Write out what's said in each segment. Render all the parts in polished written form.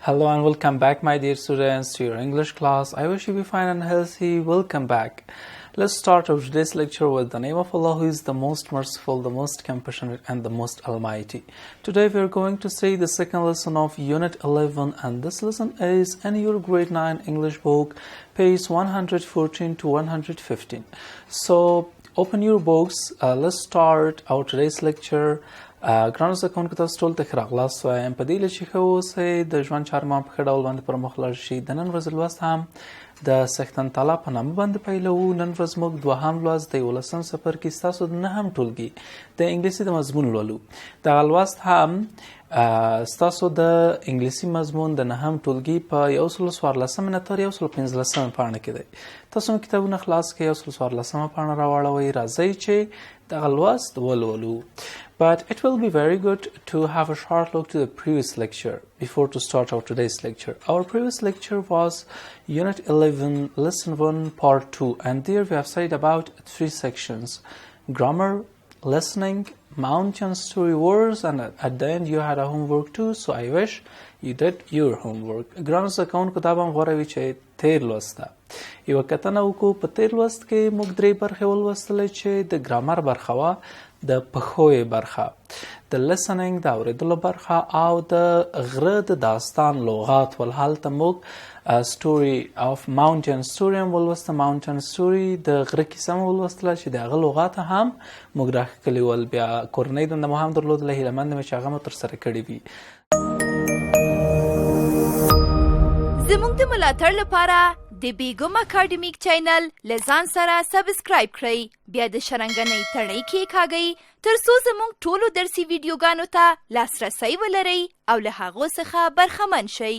Hello and welcome back, my dear students, to your English class. I wish you be fine and healthy. Welcome back. Let's start our today's lecture with the name of Allah, who is the most merciful, the most compassionate, and the most almighty. Today we are going to study the second lesson of Unit 11, and this lesson is in your grade 9 English book, page 114 to 115. So open your books. Let's start our today's lecture. ګرانو زده کوونکو تاسو ټولو ته ښه راغلاست وایم. په دې هیله چې ښه واوسئ، د ژوند چارې په ښه ډول باندې پر مخ لاړ شي. د نن ورځې لوست هم د سختن تعالی په نامه باندې پیلوو. نن ورځ موږ دوهم لوست د یوولسم څپرکي ستاسو د نهم ټولګي د انګلیسي د مضمون لولو. دغه لوست هم ستاسو د انګلیسي مضمون د نهم ټولګي په 114 نه تر 115 پاڼه کې دی. تاسو هم کتابونه خلاص کړئ، 114 پاڼه راواړوئ. راځئ چې دغه لوست ولولو. But it will be very good to have a short look to the previous lecture before to start our today's lecture. Our previous lecture was Unit 11, Lesson 1, Part 2, and there we have studied about 3 sections: grammar, listening, mountain story words, and at the end you had a homework too, so I wish you did your homework. ګرانو زده کوونکو دا به هم غوره وي چې تیر لوست ده یوه کتنه وکړو. په تیر لوست کې موږ 3 برخې ولوستلې چې د ګرامر برخه وه، د پښوی برخه، د listening د اوریدلو برخه، او د غره د داستان لغات ول. هلته موږ story of mountain story هم ولوسته، mountain story د غره کیسه هم ولوستله چې د هغه لغات هم موږ راښکلي ول. بیا کورنۍ دنده مو هم درلودله، هیلهمند یم چې هغه مو ترسره کړې وي. زموږ د ملاتړ لپاره د بیګم اکاډمیک چینل له ځان سره سبسکرایب کړئ، بیا د شرنګنۍ تڼۍ کېکاږئ ترڅو زموږ ټولو درسي ویډیوګانو ته لاسرسی ولرئ او له هغو څخه برخمن شئ.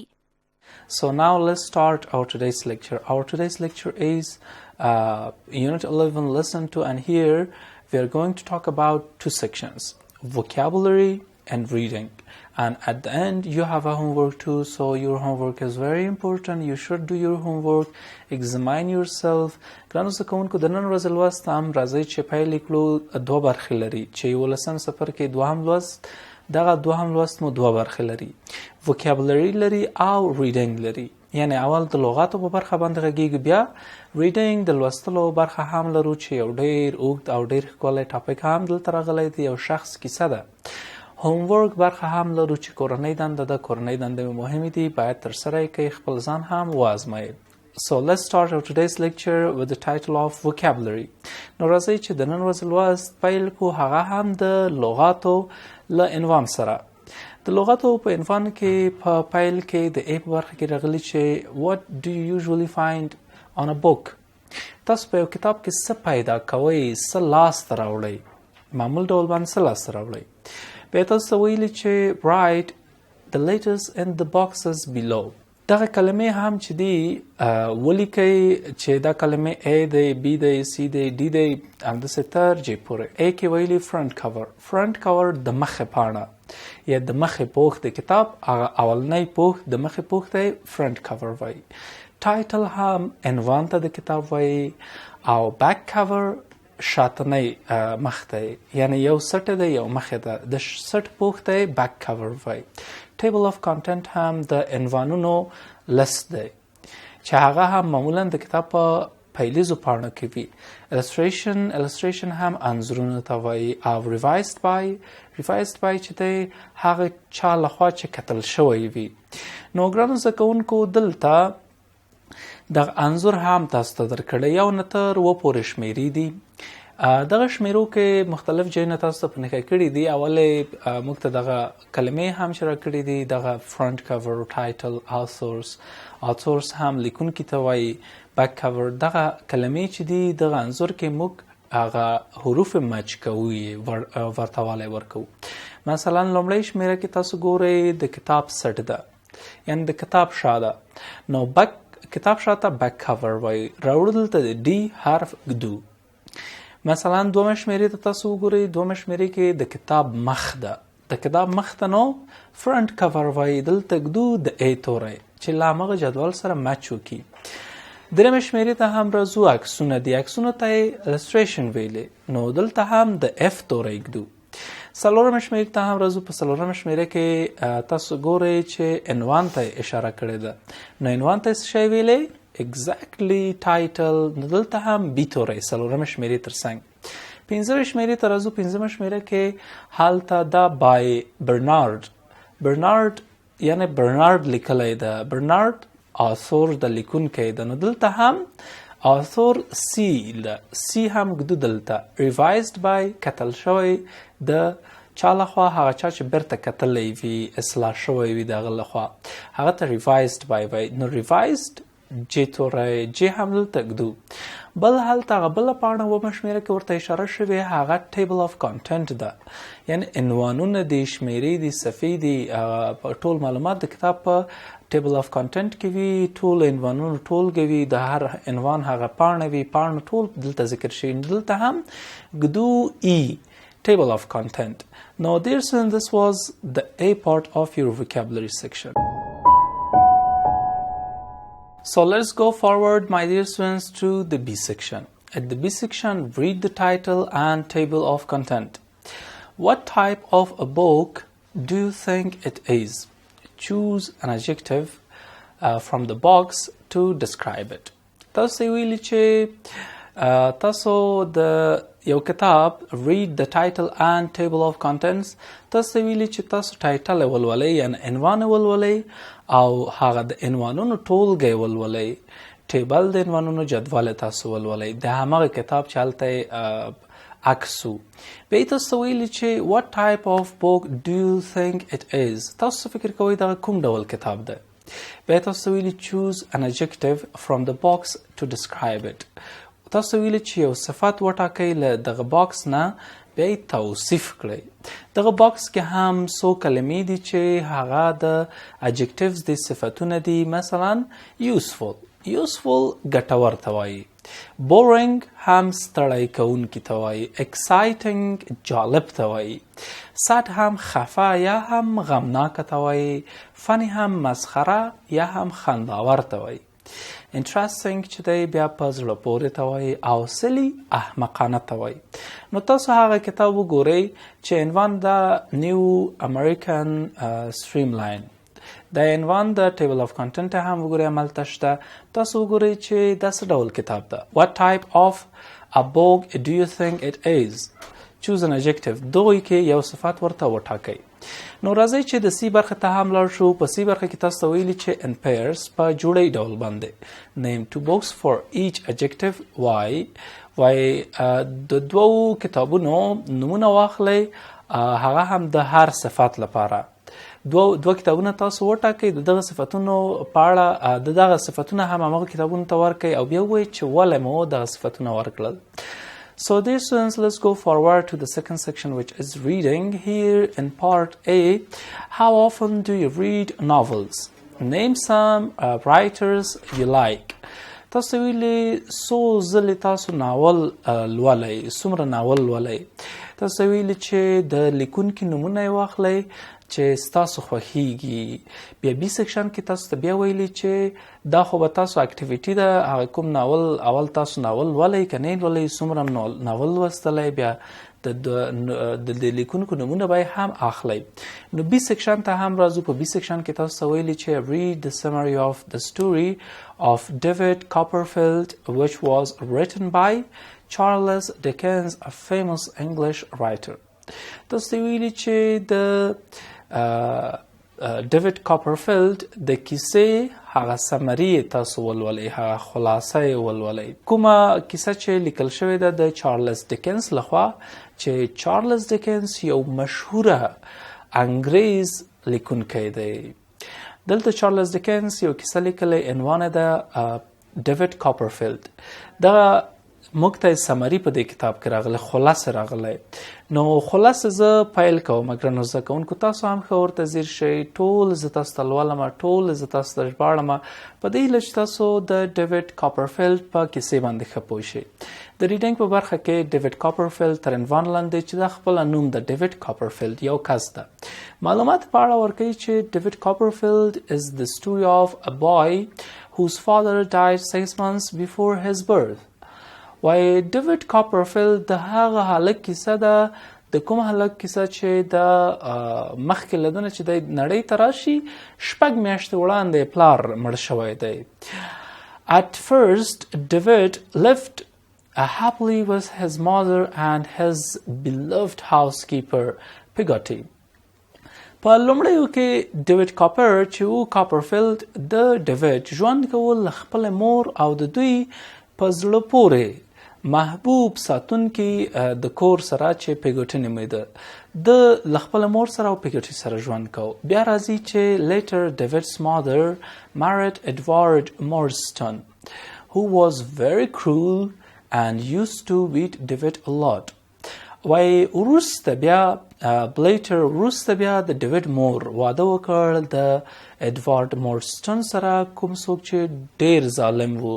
So now let's start our today's lecture. Our today's lecture is Unit 11, Lesson 2, and here we are going to talk about 2 sections: vocabulary and reading. And at the end you have a homework too, so your homework is very important. You should do your homework, examine yourself. ګرانو زده کوونکو د نن ورځې لوست هم راځئ چې پیل یې کړو. 2 برخې لري چې یوولسم څپرکي دوهم لوست، دغه دوهم لوست مو 2 برخې لري: vocabulary لري او reading لري. یعنی اول د لغاتو په برخه باندې غږیږي، بیا reading د لوستلو برخه هم لرو چې یو ډیر اوږد او ډیر ښکلی ټاپک هم دلته راغلی دی، یو شخص کیسه ده. هومورک برخه هم لرو چې کورنۍ دنده ده. کورنۍ دنده مهمې دي، باید ترسره یې کړئ، خپل ځان هم وازمایئ. So let's start our today's lecture with the title of vocabulary. نو راځئ چې د نن ورځې لوست پیل کړو، هغه هم د لغاتو له عنوان سره. د لغاتو په عنوان کې په پیل کې د ای په برخه کې راغلي چې what do you usually find on a book. تاسو په یو کتاب کې څه پیدا کوئ، څه لاسته راوړئ، معمول ډول باندې څه لاسته راوړئ. بیا تاسو ویلي چې write the letters in the boxes below. دغه کلمې هم چې دي ولیکئ چې دا کلمې A دی، B دی، C دی، D دی، همداسې تر J پورې. A کې ویلي front cover. front cover د مخې پاڼه یا د مخې پوښ د کتاب، هغه اولنی پوښ د مخې پوښ دی front cover وایي. title هم عنوان ته د کتاب وایي، او back cover شاتنی مخ دی، یعنی یو سټ دی یو مخ ده، د سټ پوښ دی back cover وایي. table of content هم د عنوانونو لست دی چې هغه هم معمولا د کتاب په پیلیزو پاڼو کې وي. illustration هم انځورونو ته وایي. او revised by چې دی هغه چا لخوا چې کتل شوی وي. نو ګرانو زده کوونکو دلته دغه انځور هم تاسو ته درکړی، یو نه تر 2 پورې شمیرې دي. دغه شمیرو کې مختلف ځایونه تاسو ته په نښه کړي دي. اولې موږ ته دغه کلمې هم شروع کړي دي، دغه فرنٹ کور، ټایټل، authors هم لیکونکي ته وایي. بیک کور دغه کلمې چې دي دغه انځور کې موږ هغه حروف مچ کوو، ورته والی ورکوو. مثلا لومړی شمیره کې تاسو ګورئ د کتاب سټ ده، یعنی د کتاب شا ده. نو کتاب شاته بیک کور وایي. راوړو دلته د ډي حرف ږدو. مثلا 2 شمیرې ته تاسو وګورئ، 2 شمیرې کې د کتاب مخ ده، د کتاب مخ ته نو فرنٹ کور وایي. دلته ږدو د ای توری چې له همغه جدول سره مچ وکړي. 3 شمیرې ته هم راځو، عکسونه دي، عکسونو ته یې illustration ویلې، نو دلته هم د اف توری ږدو. څلورمه شمېرې ته هم راځو. په څلورمه شمېره کې تاسو ګورئ چې عنوان ته اشاره کړې ده. نو عنوان ته څه شی ویلی؟ exactly title. نو دلته هم بي توری څلورمه شمېرې تر څنګ. پنځمه شمېرې ته راځو. پنځمه شمېره کې هلته دا بای برنارد یعنی برنارد لیکلی ده. برنارد آثور د لیکونکی ده. نو دلته هم آثور سی ده. سی هم ږدو دلته. ریوایزد بای کتل شوی د چا لخوا، هغه چا چې بیرته کتلی وي، اصلاح شوی وي د هغه لخوا، هغه ته ریوایزد بای وایي. نو ریوایزد جې توری جې هم دلته ږدو. بل هلته هغه بله پاڼه اوومه شمېره کې ورته اشاره شوې، هغه ټیبل آف کانټنټ ده. یعنې عنوانونه دي، شمېرې دي، صفحې دي، ټول معلومات د کتاب په ټیبل آف کانټنټ کې وي. ټول عنوانونه ټولګي وي، د هر عنوان هغه پاڼه وي، پاڼه ټول دلته ذکر شوي. دلته هم ږدو ای table of content. Now dear students, this was the A part of your vocabulary section. So let's go forward, my dear students, to the B section. At the B section, read the title and table of content. What type of a book do you think it is? Choose an adjective from the box to describe it. تاسو ویلي چې تاسو د یو کتاب read the title and table of contents. تاسو ویلي چې تاسو ټایټل ولولئ، یعنی عنوان ولولئ، او هغه د عنوانونو ټولګی ولولئ. ټیبل د عنوانونو جدول تاسو ولولئ، د همغه کتاب چې هلته عکس و. بیا تاسو ویلي چې what type of book do you think it is. تاسو فکر کوئ دغه کوم ډول کتاب ده. بیا تاسو ویلي choose an adjective from the box to describe it. تاسو ویلي چې یو صفت وټاکئ له دغه باکس نه، بیا یې توصیف کړئ. دغه باکس کې هم څو کلمې دي چې هغه د adjectives دي، صفتونه دي. مثلا useful ګټور ته وایي. boring هم ستړی کوونکي ته وایي. exciting جالب ته وایي. sad هم خفه یا هم غمناکه ته وایي. funny هم مسخره یا هم خنداور ته وایي. interesting چې دی بیا په زړه پورې ته وایي. او silly احمقانه ته وایي. نو تاسو هغه کتاب وګورئ چې عنوان د نیو امریکن streamline، د عنوان د ټیبل آف کانټنټ هم وګورئ، هملته شته. تاسو وګورئ چې دا څه ډول کتاب ده. what type of a book do you think it is? choose an adjective. دغوی کې یو صفت ورته وټاکئ. نو راځئ چې د سی برخه ته هم لاړ شو. په سی برخه کې تاسو ویلي چې in pairs په جوړی ډول باندې name two books for each adjective. why د دوو کتابونو نمونه واخلئ، هغه هم د هر صفت لپاره. دوه کتابونه تاسو وټاکئ، د دغه صفتونو په اړه د دغه صفتونه هم هغه کتابونو ته ورکئ، او بیا ووایئ چې ولې مو دغه صفتونه ورکړل. So dear students, let's go forward to the second section, which is reading. Here in part A, how often do you read novels? Name some writers you like. تاسو ویلي څو ځلې تاسو ناول لولئ، څومره ناول لولئ. تاسو ویلي چې د لیکونکي نومونه یې واخلئ چې ستاسو خوښیږي. بیا بي سیکشن کې تاسو ته بیا ویلي چې دا خو به تاسو اکټیویټي ده، هغه کوم ناول اول تاسو ناول لولئ که نه لولئ، څومره ناول لوستلی، بیا د لیکونکو نومونه به هم اخلئ. نو بي سیکشن ته هم راځو. په بي سیکشن کې تاسو ته ویلي چې read the summary of the story of David Copperfield which was written by Charles Dickens, a famous English writer. تاسو ویلي چې د ډیوډ کاپرفیلډ د کیسې هغه سمري تاسو ولولئ، هغه خلاصه یې ولولئ. کومه کیسه چې لیکل شوې ده د چارلز ډیکنز لخوا، چې چارلز ډیکنز یو مشهوره انګریز لیکونکی دی. دلته چارلز ډیکنز یو کیسه لیکلې، عنوان ده ډیوډ کاپرفیلډ. دغه موږ ته سمري په دې کتاب کې راغلی، خلاصه راغلی. نو خلاصه زه پیل کوم. ګرانو زده کوونکو، تاسو هم ښه ورته ځیر شئ. ټول زه تاسو ته لولم، ټول زه تاسو ته ژباړم، په دې هیله چې تاسو د ډیوډ کاپرفیلډ په کیسې باندې ښه پوه شئ. د ریډینګ په برخه کې ډیوډ کاپرفیلډ تر عنوان لاندې چې دا خپله نوم د ډیوډ کاپرفیلډ یو کس ده، معلومات په اړه ورکوي چې ډیوډ کاپرفیلډ is the story of a boy whose father died 6 months before his birth. وای ډیوډ کاپرفیلډ د هغه هلک کیسه ده د کوم هلک کیسه چې د مخکې له دنه چې د نړۍ ته راشي 6 میاشتې وړاندې پلار مړ شوی دی. At first, David lived happily with his mother and his beloved housekeeper, Peggy. په لومړیو کې ډیوډ کاپر چې و کاپرفیلد د ډیوډ ژوند کول خپل مور او د دوی په زړه پورې محبوب ساتونکي د کور سره چې پیګوټي نومیده د له خپل مور سره او پیګوټي سره ژوند کو. بیا راځي چې later David's mother married Edward Marston who was very cruel and used to beat David a lot. وای وروسته بیا بلیټر وروسته بیا د ډیوډ مور واده وکړ د ایډوارډ مورسټن سره کوم څوک چې ډیر ظالم وو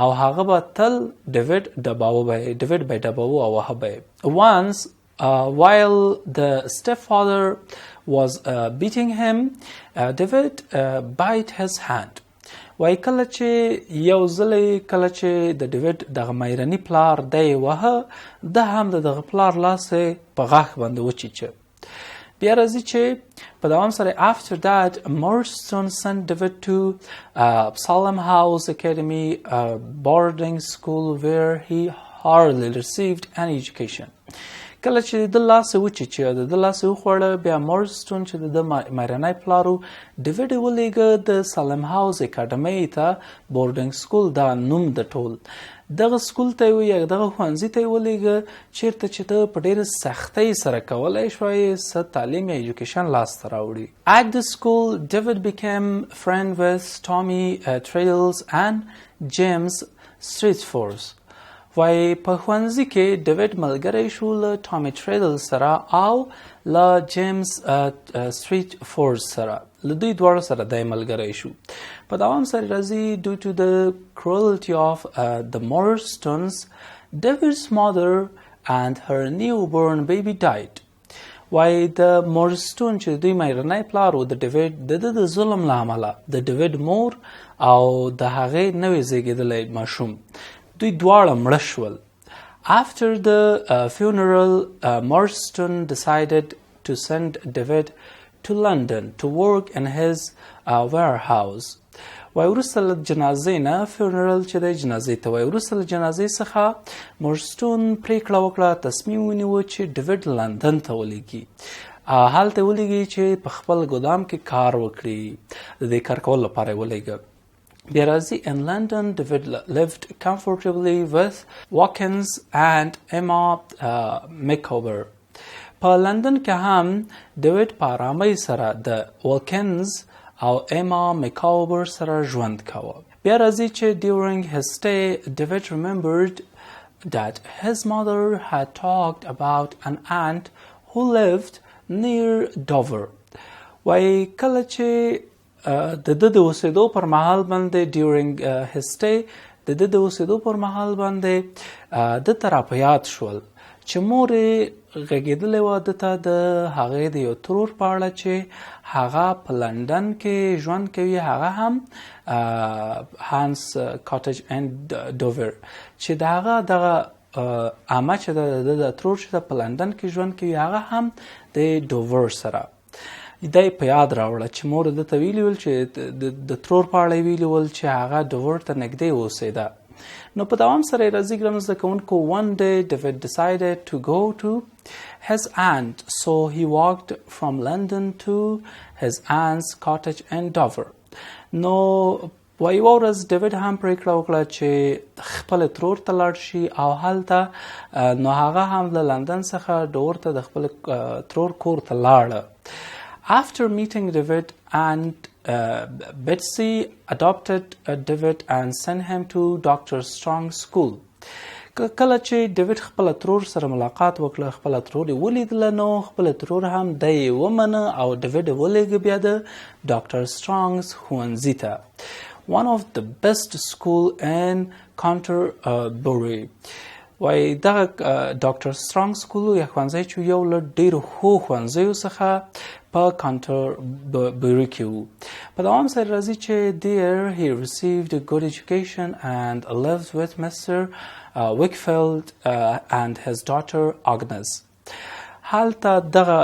او هغه به تل ډیوډ ډباوه او هغه once while the stepfather was beating him David bite his hand. وای کله چې یو ځلې کله چې د ډیوډ دغه مایرني پلار دی وهه د هم دغه پلار لاس په غاښ باندې وچیچه. بیا راځي چې په دوام سره after that Marston sent David to Salem House Academy, a boarding school where he hardly received any education. کله چې د لاس وچیچه د لاس وخوړه بیا مورسټون چې د مایرنی پلارو ډیوډ ولیږه د سالم هاوس اکاډمۍ ته بورډینګ سکول دا نوم د ټول دغه سکول ته یا دغه ښوونځي ته ولیږه چیرته چې ته په ډیره سختۍ سره کولی شوی څه تعلیم یا ایجوکیشن لاسته راوړي. At the school, David became friend with Tommy Traddles and James Streetforth. وای په ښوونځي کې ډیوډ ملګری شو له ټامي ټریډل سره او له جیمز سټریټ فورس سره له دوی دواړو سره دی ملګری شو. په دوام سره راځي due to the cruelty of the Morstons, David's mother and her newborn baby died. وای د مورستون چې دوی مایرنی پلارو د ډیوډ د ظلم له امله د ډیوډ مور او د هغې نوې زیږېدلی ماشوم دوی دواړه مړه شول. After the funeral, Marston decided to send David to London to work in his warehouse. وای وروسته له جنازې نه فیونرل چې دی جنازې ته وای وروسته له جنازې څخه مورستون پریکړه وکړه تصمیم ونیوه چې ډیوډ لندن ته ولیږي. هلته ولیږي چې په خپل ګودام کې کار وکړي د دې کار کولو لپاره یې ولیږه. بیا راځي in London David lived comfortably with Watkins and Emma Micawber. په لندن کې هم ډیوډ په آرامۍ سره د واکینز او اما میکاوبر سره ژوند کاوه. بیا راځي چې during his stay David remembered that his mother had talked about an aunt who lived near Dover. وای کله چې د د اوسېدو پر مهال باندې during his stay د د اوسېدو پر مهال باندې د ته راپه شول چې مور یې غږېدلې وه ده ته د هغې د یو ترور په اړه چې هغه په لندن کې ژوند کوي هغه هم هانس کاټج اینډ ډوور چې د هغه دغه عمه چې د ترور چې په لندن کې ژوند کوي هغه هم د ډوور سره دی په یاد راوړه چې مور ده ته ویلي ول چې د ترور په اړه یې ویلي ول چې هغه ډوور ته نږدې اوسېده. نو په دوام سره یې راځي ګرانو زده کوونکو one day David decided to go to his aunt so he walked from London to his aunt's cottage in Dover. نو وای یوه ورځ ډیوډ هم پرېکړه وکړه چې خپل ترور ته لاړ شي او هلته نو هغه هم له لندن څخه ډوور ته د خپل ترور کور ته لاړه. After meeting David and Betsy adopted David and sent him to Dr. Strong's school. کله چې ډیوډ خپل ترور سره ملاقات وکړه خپل ترور یې ولیدله نو خپل ترور هم دی یې ومنه او ډیوډ یې ولېږه بیا د ډاکټر سترانګز ښوونځي ته one of the best school in Canterbury. وای دغه ډاکټر سترانګ سکول یا ښوونځی چې یو له ډېرو ښو ښوونځیو څخه په کانټربري کې و. په دوام سره راځي چې there he received a good education and lived with Mr. Wakefield and his daughter Agnes. هلته دغه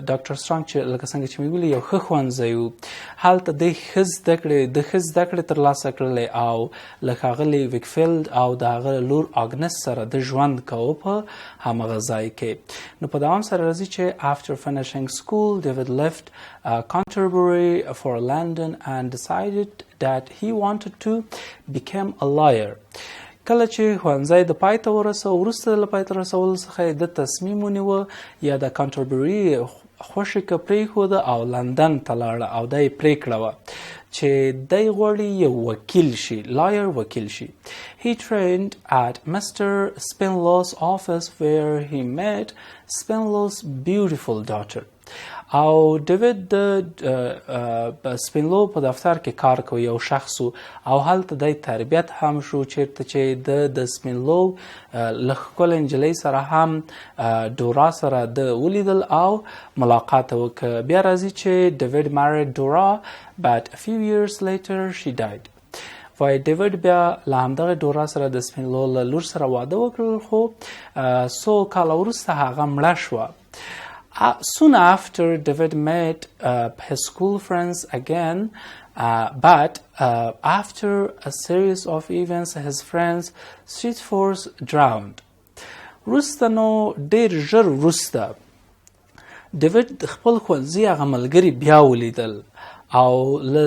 ډاکټر سترانګ چې لکه څنګه چې مې ویلي یو ښه ښوونځی و، هلته د ښه زده کړې ترلاسه کړلې او له ښاغلي ویکفیلډ او د هغه لور اګنس سره د ژوند کوو په همغه ځای کې. نو په دوام سره راځي چې after finishing school David left Canterbury for London and decided that he wanted to become a lawyer. کله چې ښوونځی د پای ته ورسوه، وروسته له پای ته رسولو څخه یې د تصمیم ونیوه یا د کانټربري خوښې که پرېښوده او لندن ته لاړه او دا یې پرېکړه وه چې دی غواړي یو وکیل شي، لایر وکیل شي. He trained at Mr. Spinlow's office where he met Spinlow's beautiful daughter. او ډیوډ د سپینلو په دفتر کې کار کوي، یو شخص او هلته د تربیت هم شو چیرته چې د سپینلو له ښکلې نجلۍ سره هم ډورا سره د ولیدل او ملاقات وکړ. بیا راځي چې ډیوډ married Dora but a few years later she died. وای ډیوډ بیا له همدغه ډورا سره د سپینلو له لور سره واده وکړل، خو څو کاله وروسته هغه مړه شوه. Soon after, David met his school friends again, but after a series of events, his friends Streetforce drowned. وروسته نو ډېر ژر وروسته ډیوډ خپل ښوونځي هغه ملګري بیا ولیدل او له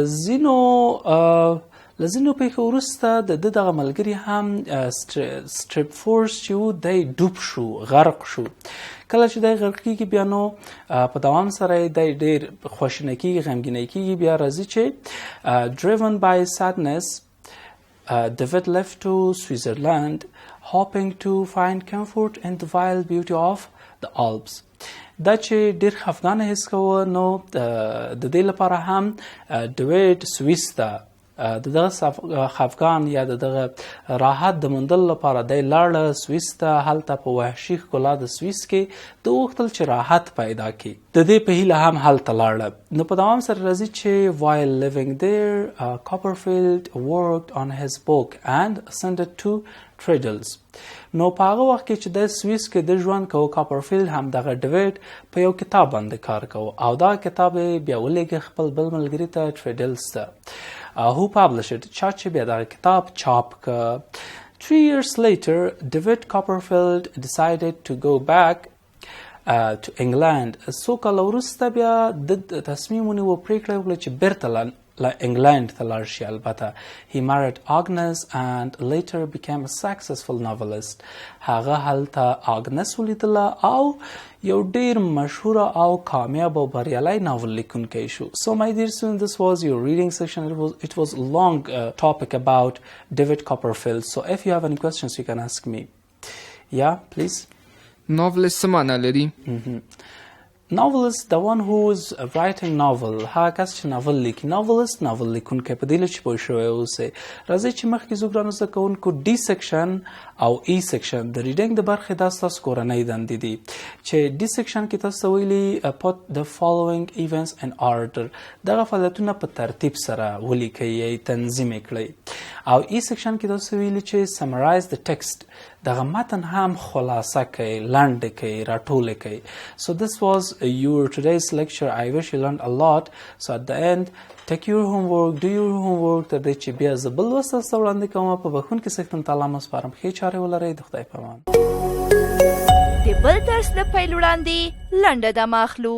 ځینو پیښو وروسته د ده دغه ملګري هم سټریپفورس چې و دی ډوب شو، غرق شو. کله چې دی غرق کېږي بیا نو په دوام سره یې دی ډېر خواشینی کېږي، غمګینی کېږي. بیا راځي چې driven by sadness David left to Switzerland hoping to find comfort in the wild beauty of the Alps. دا چې ډېر خفګان حس کوه نو د دې لپاره هم ډیوډ سویس ته د دغه خفګان یا د دغه راحت د موندلو لپاره دی لاړه سویس ته. هلته په وحشي ښکلا د سویس کې د وغوښتل چې راحت پیدا کړي، د دې په هیله هم هلته لاړه. نو په دوام سره راځي چې while living there Copperfield worked on his book and sent it to Treadles. نو په هغه وخت کې چې د سویس کې د ژوند کوو، کاپرفیلډ هم دغه ډیوډ په یو کتاب باندې کار کوو او دا کتاب یې بیا ولېږه خپل بل ملګري ته ټریډلز ته. Who published it? چا چې بیا دغه کتاب چاپ که. 3 years later David Copperfield decided to go back to England. څو کاله وروسته بیا د تصمیم ونیوه، پرېکړه وکړه چې بیرته انګلند ته لاړ شي. البته he married Agnes and later became a successful novelist. هغه هلته اګنس ولیدله او یو ډېر مشهوره او کامیاب او بریالی ناول لیکونکی شو. So my dear students, this was your reading section. It was a long topic about David Copperfield. So if you have any questions you can ask me. Yeah, please. Novelist څه معنی لري؟ Novelist, the one who is writing novel. هغه کس چې ناول لیکي. Novelist, ناول لیکونکی. په دې چې پوه شوی اوسئ. راځئ چې مخکې زه ګرانو زده کوونکو D section او E section د ریډینګ د برخې دا ستاسو کورنۍ دندې دي چې D section کې تاسو ته ویلي put the following events in order. دغه فعالیتونه په ترتیب سره ولیکئ یا تنظیم کړئ. او E section کې تاسو ویلي چې summarize the text. دغه متن هم خلاصه کړئ، لنډ کړئ، راټول کړئ. So this was your today's lecture. I wish you learned a lot. So at the end, take your homework, do your homework. تر دې چې بیا زه بل لوست تاسو ته وړاندې کوم. په بخښونکي څښتن تعالی مو سپارم. ښې چارې ولرئ. د خدای په امان. د بل درس د پیل وړاندې لنډه دمه اخلو.